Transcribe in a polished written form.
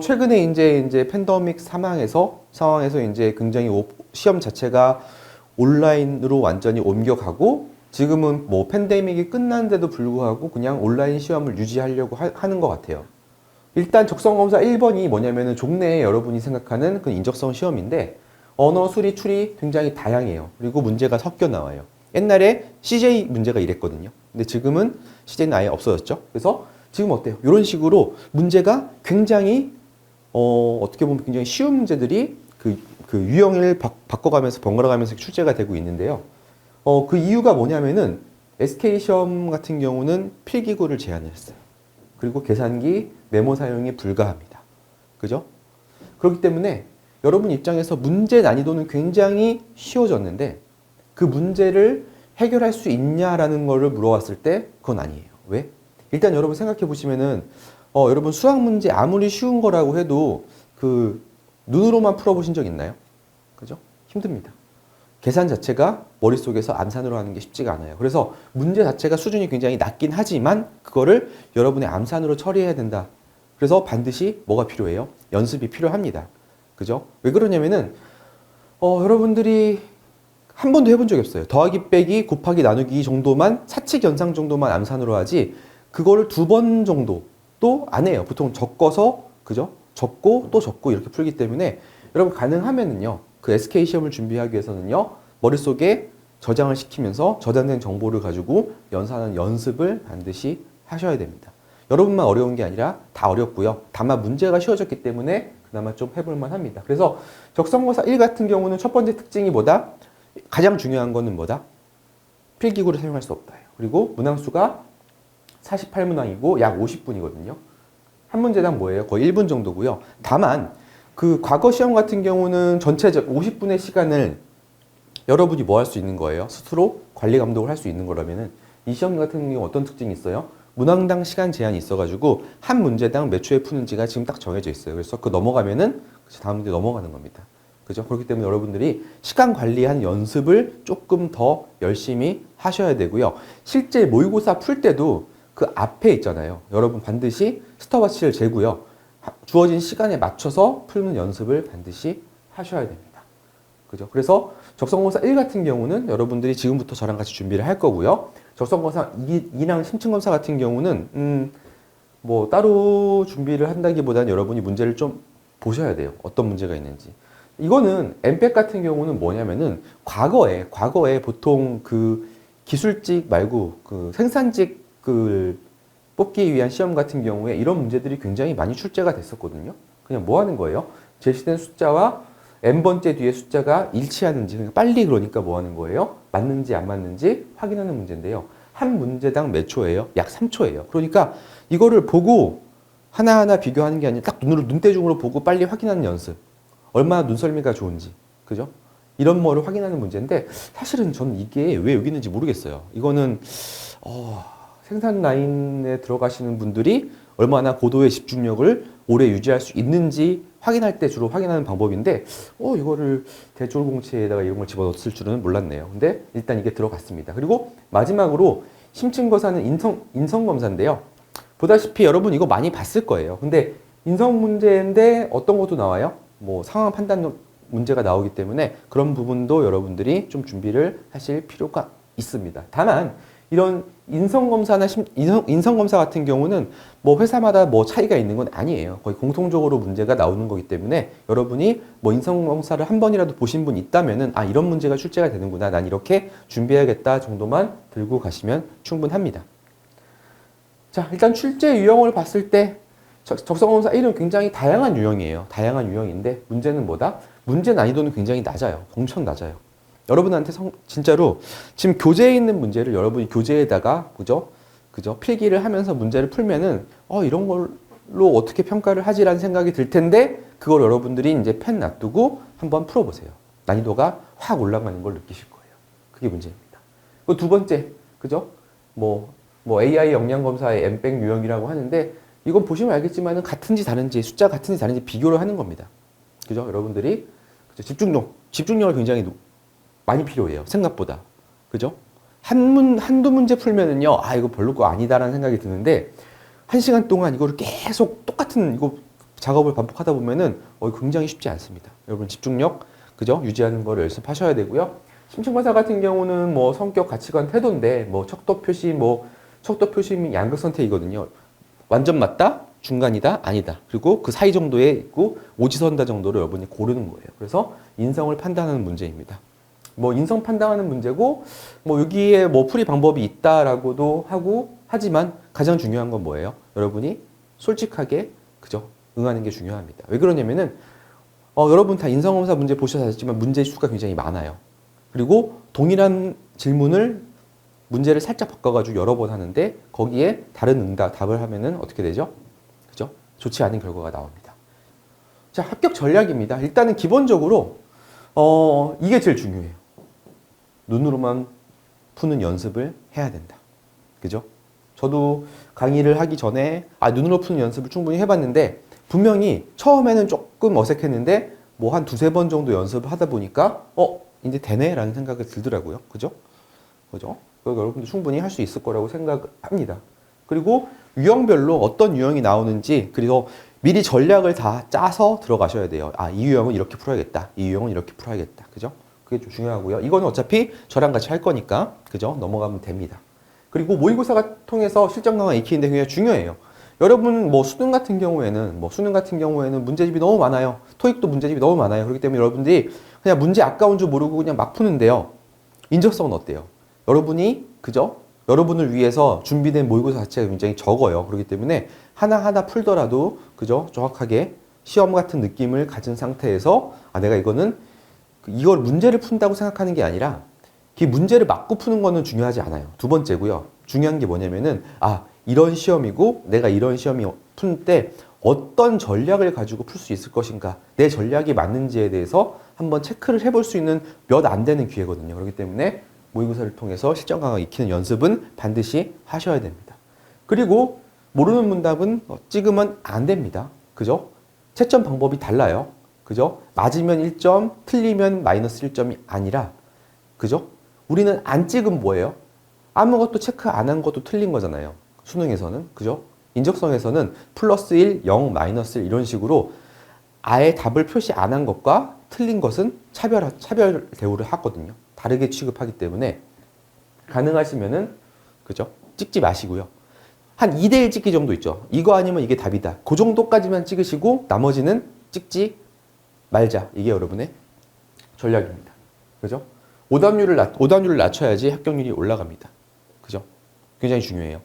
최근에 이제 팬데믹 상황에서 이제 굉장히 시험 자체가 온라인으로 완전히 옮겨가고 지금은 뭐 팬데믹이 끝났는데도 불구하고 그냥 온라인 시험을 유지하려고 하는 것 같아요. 일단 적성검사 1번이 뭐냐면은 종래에 여러분이 생각하는 그 인적성 시험인데 언어 수리 출이 굉장히 다양해요. 그리고 문제가 섞여 나와요. 옛날에 CJ 문제가 이랬거든요. 근데 지금은 CJ는 아예 없어졌죠. 그래서 지금 어때요? 이런 식으로 문제가 굉장히 어떻게 보면 굉장히 쉬운 문제들이 그 유형을 바꿔가면서 번갈아가면서 출제가 되고 있는데요. 그 이유가 뭐냐면은 SK 시험 같은 경우는 필기구를 제한을 했어요. 그리고 계산기, 메모 사용이 불가합니다. 그죠? 그렇기 때문에 여러분 입장에서 문제 난이도는 굉장히 쉬워졌는데 그 문제를 해결할 수 있냐라는 거를 물어봤을 때 그건 아니에요. 왜? 일단 여러분 생각해 보시면은 여러분 수학 문제 아무리 쉬운 거라고 해도 그 눈으로만 풀어보신 적 있나요? 그죠? 힘듭니다. 계산 자체가 머릿속에서 암산으로 하는 게 쉽지가 않아요. 그래서 문제 자체가 수준이 굉장히 낮긴 하지만 그거를 여러분의 암산으로 처리해야 된다. 그래서 반드시 뭐가 필요해요? 연습이 필요합니다. 그죠? 왜 그러냐면은 여러분들이 한 번도 해본 적이 없어요. 더하기 빼기 곱하기 나누기 정도만 사칙 연상 정도만 암산으로 하지 그거를 2번 정도 또 안 해요. 보통 적어서 그죠? 적고 또 적고 이렇게 풀기 때문에 여러분 가능하면은요. 그 SK 시험을 준비하기 위해서는요. 머릿속에 저장을 시키면서 저장된 정보를 가지고 연산하는 연습을 반드시 하셔야 됩니다. 여러분만 어려운 게 아니라 다 어렵고요. 다만 문제가 쉬워졌기 때문에 그나마 좀 해볼만 합니다. 그래서 적성고사 1 같은 경우는 첫 번째 특징이 뭐다? 가장 중요한 거는 뭐다? 필기구를 사용할 수 없다. 그리고 문항수가 48문항이고 약 50분이거든요. 한 문제당 뭐예요? 거의 1분 정도고요. 다만 그 과거 시험 같은 경우는 전체적 50분의 시간을 여러분이 뭐 할 수 있는 거예요? 스스로 관리 감독을 할 수 있는 거라면은 이 시험 같은 경우 어떤 특징이 있어요? 문항당 시간 제한이 있어가지고 한 문제당 몇 초에 푸는지가 지금 딱 정해져 있어요. 그래서 그 넘어가면은 다음 문제 넘어가는 겁니다. 그죠? 그렇기 때문에 여러분들이 시간 관리하는 연습을 조금 더 열심히 하셔야 되고요. 실제 모의고사 풀 때도 그 앞에 있잖아요. 여러분 반드시 스톱워치를 재고요. 주어진 시간에 맞춰서 풀는 연습을 반드시 하셔야 됩니다. 그죠? 그래서 적성고사 1 같은 경우는 여러분들이 지금부터 저랑 같이 준비를 할 거고요. 적성고사 2랑 심층검사 같은 경우는 뭐 따로 준비를 한다기보다는 여러분이 문제를 좀 보셔야 돼요. 어떤 문제가 있는지. 이거는 엠팩 같은 경우는 뭐냐면은 과거에 보통 그 기술직 말고 그 생산직을 뽑기 위한 시험 같은 경우에 이런 문제들이 굉장히 많이 출제가 됐었거든요. 그냥 뭐 하는 거예요? 제시된 숫자와 n번째 뒤에 숫자가 일치하는지, 그러니까 빨리 그러니까 뭐 하는 거예요? 맞는지 안 맞는지 확인하는 문제인데요. 한 문제당 몇 초예요? 약 3초예요. 그러니까 이거를 보고 하나하나 비교하는 게 아니라 딱 눈대중으로 보고 빨리 확인하는 연습. 얼마나 눈썰미가 좋은지. 그죠? 이런 거를 확인하는 문제인데 사실은 저는 이게 왜 여기 있는지 모르겠어요. 이거는 생산 라인에 들어가시는 분들이 얼마나 고도의 집중력을 오래 유지할 수 있는지 확인할 때 주로 확인하는 방법인데 이거를 대졸공채에다가 이런 걸 집어넣었을 줄은 몰랐네요. 근데 일단 이게 들어갔습니다. 그리고 마지막으로 심층검사는 인성검사인데요. 보다시피 여러분 이거 많이 봤을 거예요. 근데 인성 문제인데 어떤 것도 나와요? 뭐 상황 판단 문제가 나오기 때문에 그런 부분도 여러분들이 좀 준비를 하실 필요가 있습니다. 다만 이런 인성검사 같은 경우는 뭐 회사마다 뭐 차이가 있는 건 아니에요. 거의 공통적으로 문제가 나오는 거기 때문에 여러분이 뭐 인성검사를 한 번이라도 보신 분 있다면은 이런 문제가 출제가 되는구나. 난 이렇게 준비해야겠다 정도만 들고 가시면 충분합니다. 자, 일단 출제 유형을 봤을 때 적성검사 1은 굉장히 다양한 유형이에요. 다양한 유형인데 문제는 뭐다? 문제 난이도는 굉장히 낮아요. 엄청 낮아요. 여러분한테 진짜로 지금 교재에 있는 문제를 여러분이 교재에다가 그죠? 필기를 하면서 문제를 풀면은 이런 걸로 어떻게 평가를 하지라는 생각이 들 텐데 그걸 여러분들이 이제 펜 놔두고 한번 풀어보세요. 난이도가 확 올라가는 걸 느끼실 거예요. 그게 문제입니다. 그 두 번째, 그죠? 뭐 AI 역량 검사의 엠백 유형이라고 하는데 이건 보시면 알겠지만은 같은지 다른지 숫자 같은지 다른지 비교를 하는 겁니다. 그죠? 여러분들이 집중력을 굉장히 많이 필요해요. 생각보다. 그죠? 한두 문제 풀면은요, 이거 별로 거 아니다라는 생각이 드는데, 1시간 동안 이거를 계속 똑같은, 이거 작업을 반복하다 보면은 굉장히 쉽지 않습니다. 여러분 집중력 그죠? 유지하는 거를 연습하셔야 되고요. 심층관사 같은 경우는 뭐 성격, 가치관, 태도인데 뭐 척도 표시 양극 선택이거든요. 완전 맞다, 중간이다, 아니다. 그리고 그 사이 정도에 있고 오지선다 정도로 여러분이 고르는 거예요. 그래서 인성을 판단하는 문제입니다. 뭐 인성 판단하는 문제고 뭐 여기에 뭐 풀이 방법이 있다라고도 하고 하지만 가장 중요한 건 뭐예요? 여러분이 솔직하게 그죠? 응하는 게 중요합니다. 왜 그러냐면은 여러분 다 인성검사 문제 보셔서 아시지만 문제 수가 굉장히 많아요. 그리고 동일한 질문을 문제를 살짝 바꿔가지고 여러 번 하는데 거기에 다른 답을 하면은 어떻게 되죠? 그죠? 좋지 않은 결과가 나옵니다. 자, 합격 전략입니다. 일단은 기본적으로 이게 제일 중요해요. 눈으로만 푸는 연습을 해야 된다. 그죠? 저도 강의를 하기 전에 눈으로 푸는 연습을 충분히 해봤는데 분명히 처음에는 조금 어색했는데 뭐 한 두세 번 정도 연습을 하다 보니까 이제 되네 라는 생각이 들더라고요. 그죠? 그죠? 여러분도 충분히 할 수 있을 거라고 생각합니다. 그리고 유형별로 어떤 유형이 나오는지 그리고 미리 전략을 다 짜서 들어가셔야 돼요. 이 유형은 이렇게 풀어야겠다. 이 유형은 이렇게 풀어야겠다. 그죠? 그게 좀 중요하고요. 이거는 어차피 저랑 같이 할 거니까 그죠? 넘어가면 됩니다. 그리고 모의고사가 통해서 실전 강화 익히는 데 굉장히 중요해요. 여러분 수능 같은 경우에는 문제집이 너무 많아요. 토익도 문제집이 너무 많아요. 그렇기 때문에 여러분들이 그냥 문제 아까운 줄 모르고 그냥 막 푸는데요. 인적성은 어때요? 여러분이 그죠? 여러분을 위해서 준비된 모의고사 자체가 굉장히 적어요. 그렇기 때문에 하나하나 풀더라도 그죠? 정확하게 시험 같은 느낌을 가진 상태에서 내가 이걸 문제를 푼다고 생각하는 게 아니라 그 문제를 맞고 푸는 거는 중요하지 않아요. 두 번째고요. 중요한 게 뭐냐면은 이런 시험이고 내가 이런 시험이 푼 때 어떤 전략을 가지고 풀 수 있을 것인가, 내 전략이 맞는지에 대해서 한번 체크를 해볼 수 있는 몇 안 되는 기회거든요. 그렇기 때문에 모의고사를 통해서 실전 강화 익히는 연습은 반드시 하셔야 됩니다. 그리고 모르는 문답은 찍으면 안 됩니다. 그죠? 채점 방법이 달라요. 그죠? 맞으면 1점, 틀리면 마이너스 1점이 아니라 그죠? 우리는 안 찍으면 뭐예요? 아무것도 체크 안 한 것도 틀린 거잖아요. 수능에서는. 그죠? 인적성에서는 플러스 1, 0, 마이너스 1 이런 식으로 아예 답을 표시 안 한 것과 틀린 것은 차별 대우를 하거든요. 다르게 취급하기 때문에 가능하시면은 그죠? 찍지 마시고요. 한 2대1 찍기 정도 있죠. 이거 아니면 이게 답이다. 그 정도까지만 찍으시고 나머지는 찍지 말자. 이게 여러분의 전략입니다. 그죠? 오답률을 낮춰야지 합격률이 올라갑니다. 그죠? 굉장히 중요해요.